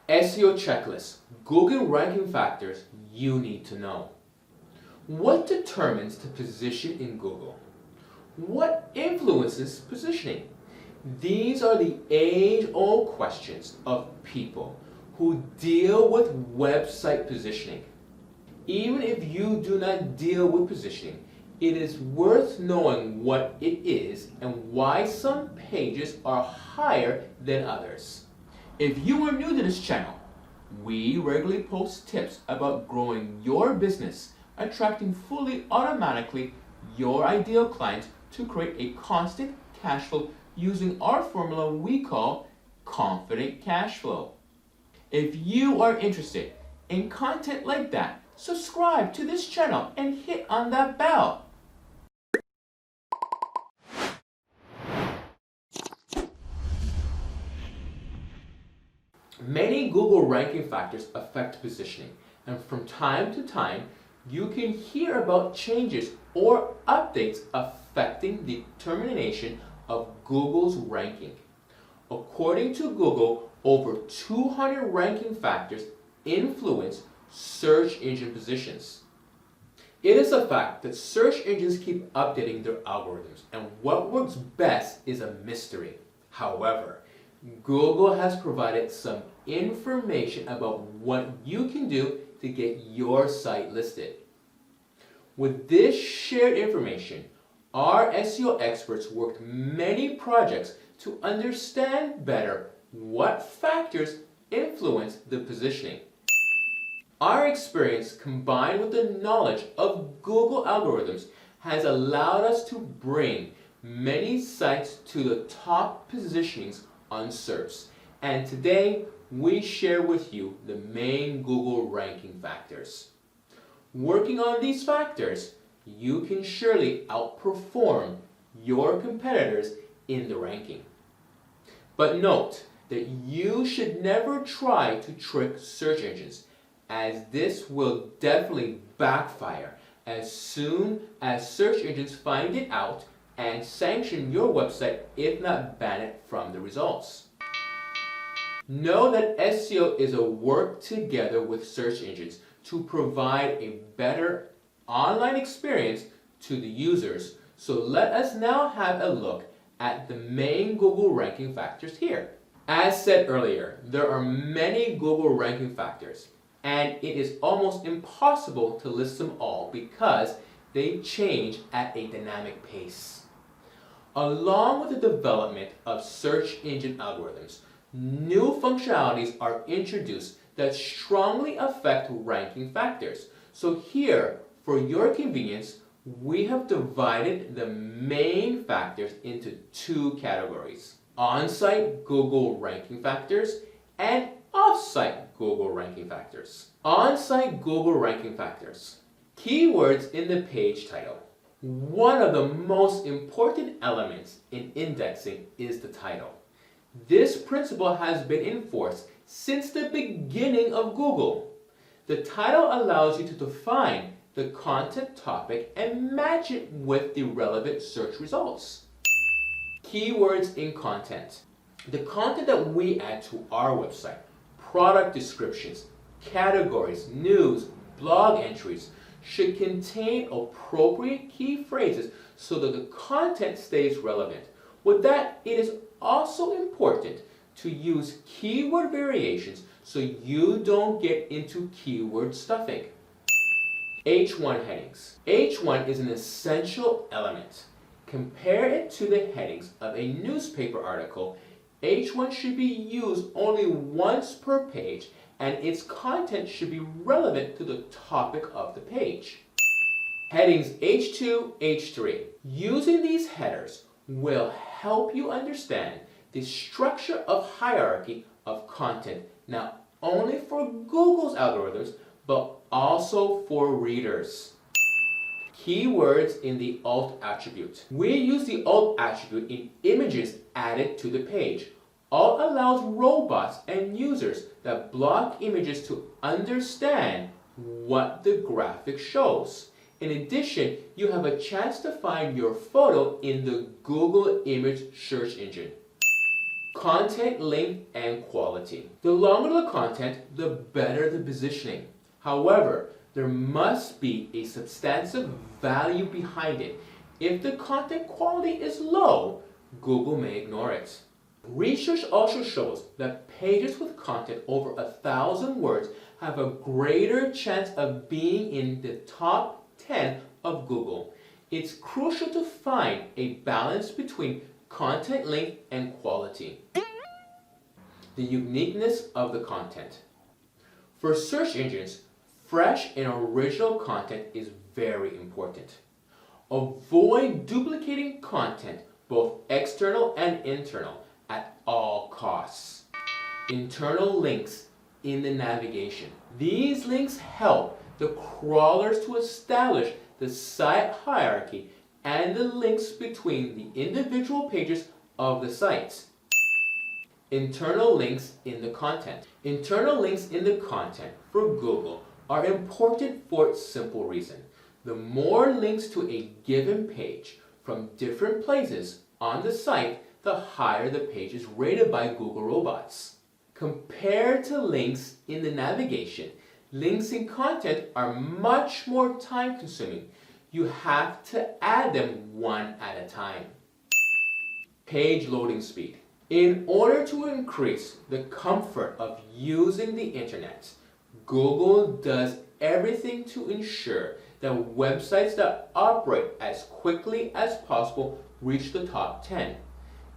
SEO checklist, Google ranking factors you need to know. What determines the position in Google? What influences positioning? These are the age-old questions of people who deal with website positioning. Even if you do not deal with positioning, it is worth knowing what it is and why some pages are higher than others. If you are new to this channel, we regularly post tips about growing your business, attracting fully automatically your ideal clients to create a constant cash flow using our formula we call confident cash flow. If you are interested in content like that, subscribe to this channel and hit on that bell. Many Google ranking factors affect positioning, and from time to time, you can hear about changes or updates affecting the determination of Google's ranking. According to Google, over 200 ranking factors influence search engine positions. It is a fact that search engines keep updating their algorithms, and what works best is a mystery. However, Google has provided some information about what you can do to get your site listed. With this shared information, our SEO experts worked many projects to understand better what factors influence the positioning. Our experience combined with the knowledge of Google algorithms has allowed us to bring many sites to the top positionings on SERPs, and today we share with you the main Google ranking factors. Working on these factors, you can surely outperform your competitors in the ranking. But note that you should never try to trick search engines, as this will definitely backfire as soon as search engines find it out and sanction your website, if not ban it from the results. Know that SEO is a work together with search engines to provide a better online experience to the users. So let us now have a look at the main Google ranking factors here. As said earlier, there are many Google ranking factors, and it is almost impossible to list them all because they change at a dynamic pace. Along with the development of search engine algorithms, new functionalities are introduced that strongly affect ranking factors. So here, for your convenience, we have divided the main factors into two categories: on-site Google ranking factors and off-site Google ranking factors. On-site Google ranking factors. Keywords in the page title. One of the most important elements in indexing is the title. This principle has been enforced since the beginning of Google. The title allows you to define the content topic and match it with the relevant search results. Keywords in content. The content that we add to our website, product descriptions, categories, news, blog entries, should contain appropriate key phrases so that the content stays relevant. With that, it is also important to use keyword variations so you don't get into keyword stuffing. H1 headings. H1 is an essential element. Compare it to the headings of a newspaper article. H1 should be used only once per page, and its content should be relevant to the topic of the page. Headings H2, H3. Using these headers will help you understand the structure of hierarchy of content, not only for Google's algorithms, but also for readers. Keywords in the alt attribute. We use the alt attribute in images added to the page. Alt allows robots and users that block images to understand what the graphic shows. In addition, you have a chance to find your photo in the Google image search engine. Content length and quality. The longer the content, the better the positioning. However, there must be a substantive value behind it. If the content quality is low, Google may ignore it. Research also shows that pages with content over 1,000 words have a greater chance of being in the top 10 of Google. It's crucial to find a balance between content length and quality. The uniqueness of the content. For search engines, fresh and original content is very important. Avoid duplicating content, both external and internal, at all costs. Internal links in the navigation. These links help the crawlers to establish the site hierarchy and the links between the individual pages of the sites. Internal links in the content. Internal links in the content for Google are important for a simple reason. The more links to a given page from different places on the site, the higher the page is rated by Google robots. Compared to links in the navigation, links in content are much more time consuming. You have to add them one at a time. Page loading speed. In order to increase the comfort of using the internet, Google does everything to ensure that websites that operate as quickly as possible reach the top 10.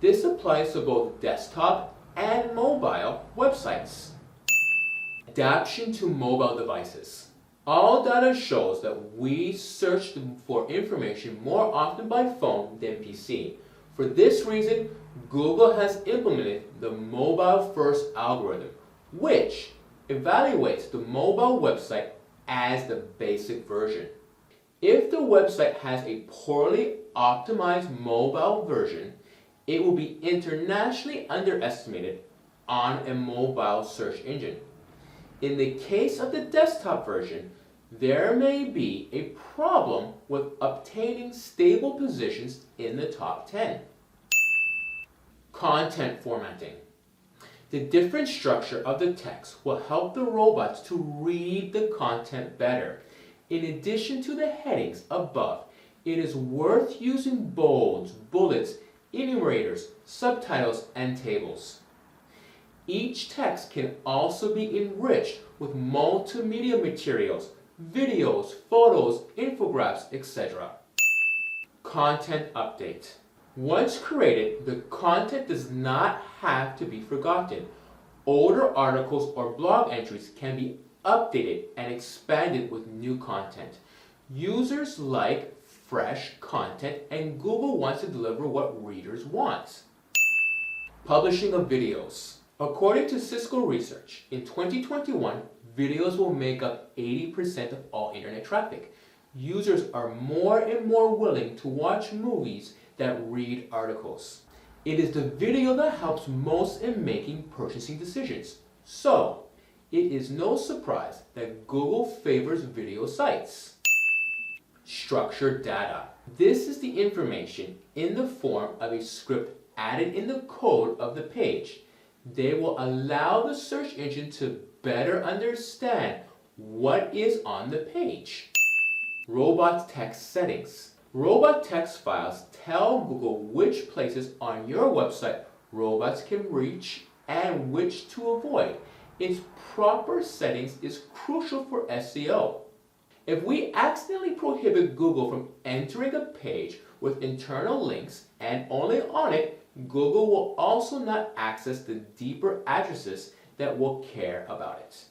This applies to both desktop and mobile websites. Adaption to mobile devices. All data shows that we search for information more often by phone than PC. For this reason, Google has implemented the mobile first algorithm, which evaluates the mobile website as the basic version. If the website has a poorly optimized mobile version, it will be internationally underestimated on a mobile search engine. In the case of the desktop version, there may be a problem with obtaining stable positions in the top 10. Content formatting. The different structure of the text will help the robots to read the content better. In addition to the headings above, it is worth using bolds, bullets, enumerators, subtitles, and tables. Each text can also be enriched with multimedia materials, videos, photos, infographics, etc. Content update. Once created, the content does not have to be forgotten. Older articles or blog entries can be updated and expanded with new content. Users like fresh content, and Google wants to deliver what readers want. Publishing of videos. According to Cisco research, in 2021, videos will make up 80% of all internet traffic. Users are more and more willing to watch movies that read articles. It is the video that helps most in making purchasing decisions. So, it is no surprise that Google favors video sites. Structured data. This is the information in the form of a script added in the code of the page. They will allow the search engine to better understand what is on the page. Robots.txt settings. Robot text files tell Google which places on your website robots can reach and which to avoid. Its proper settings is crucial for SEO. If we accidentally prohibit Google from entering a page with internal links and only on it, Google will also not access the deeper addresses that will care about it.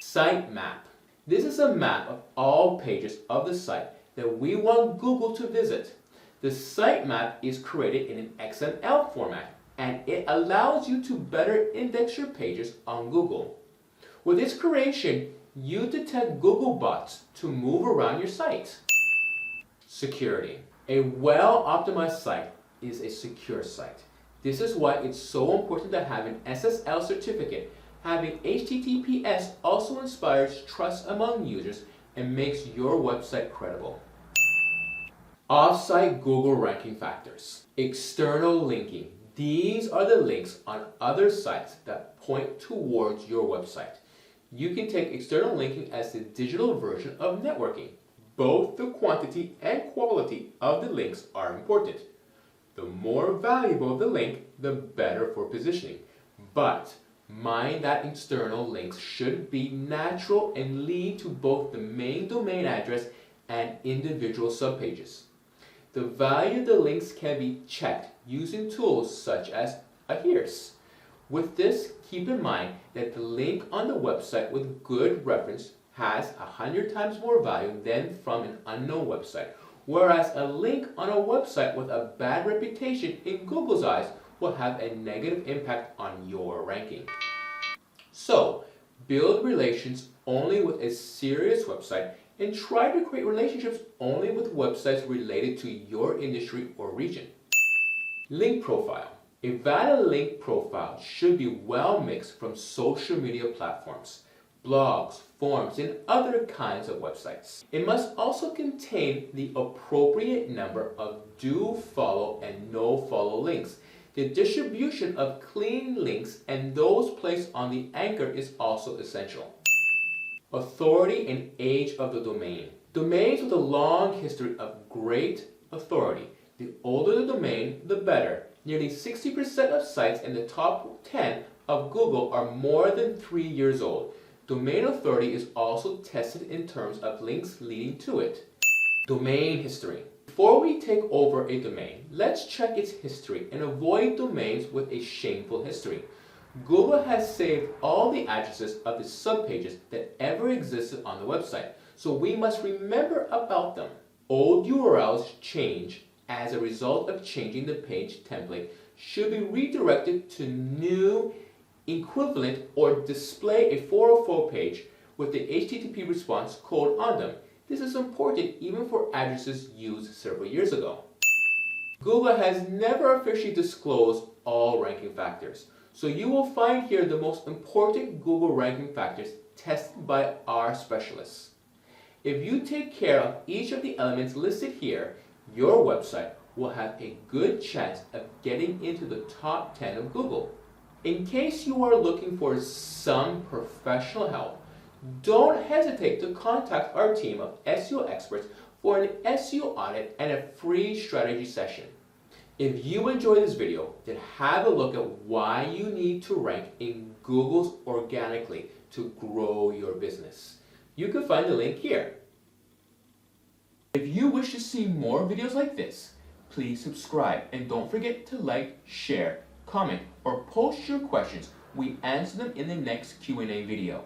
Site map. This is a map of all pages of the site that we want Google to visit. The site map is created in an XML format, and it allows you to better index your pages on Google. With its creation, you detect Google bots to move around your site. Security. A well-optimized site is a secure site. This is why it's so important to have an SSL certificate. Having HTTPS also inspires trust among users and makes your website credible. Off-site Google ranking factors. External linking. These are the links on other sites that point towards your website. You can take external linking as the digital version of networking. Both the quantity and quality of the links are important. The more valuable the link, the better for positioning. But mind that external links should be natural and lead to both the main domain address and individual subpages. The value of the links can be checked using tools such as Adaption. With this, keep in mind that the link on the website with good reference has 100 times more value than from an unknown website, whereas a link on a website with a bad reputation in Google's eyes will have a negative impact on your ranking. So, build relations only with a serious website and try to create relationships only with websites related to your industry or region. Link profile. A valid link profile should be well mixed from social media platforms, blogs, forums, and other kinds of websites. It must also contain the appropriate number of do follow and no follow links. The distribution of clean links and those placed on the anchor is also essential. Authority and age of the domain. Domains with a long history of great authority. The older the domain, the better. Nearly 60% of sites in the top 10 of Google are more than 3 years old. Domain authority is also tested in terms of links leading to it. Domain history. Before we take over a domain, let's check its history and avoid domains with a shameful history. Google has saved all the addresses of the subpages that ever existed on the website, so we must remember about them. Old URLs change as a result of changing the page template should be redirected to new equivalent or display a 404 page with the HTTP response code on them. This is important even for addresses used several years ago. Google has never officially disclosed all ranking factors, so you will find here the most important Google ranking factors tested by our specialists. If you take care of each of the elements listed here, your website will have a good chance of getting into the top 10 of Google. In case you are looking for some professional help, don't hesitate to contact our team of SEO experts for an SEO audit and a free strategy session. If you enjoyed this video, then have a look at why you need to rank in Google's organically to grow your business. You can find the link here. If you wish to see more videos like this, please subscribe and don't forget to like, share, comment, or post your questions. We answer them in the next Q&A video.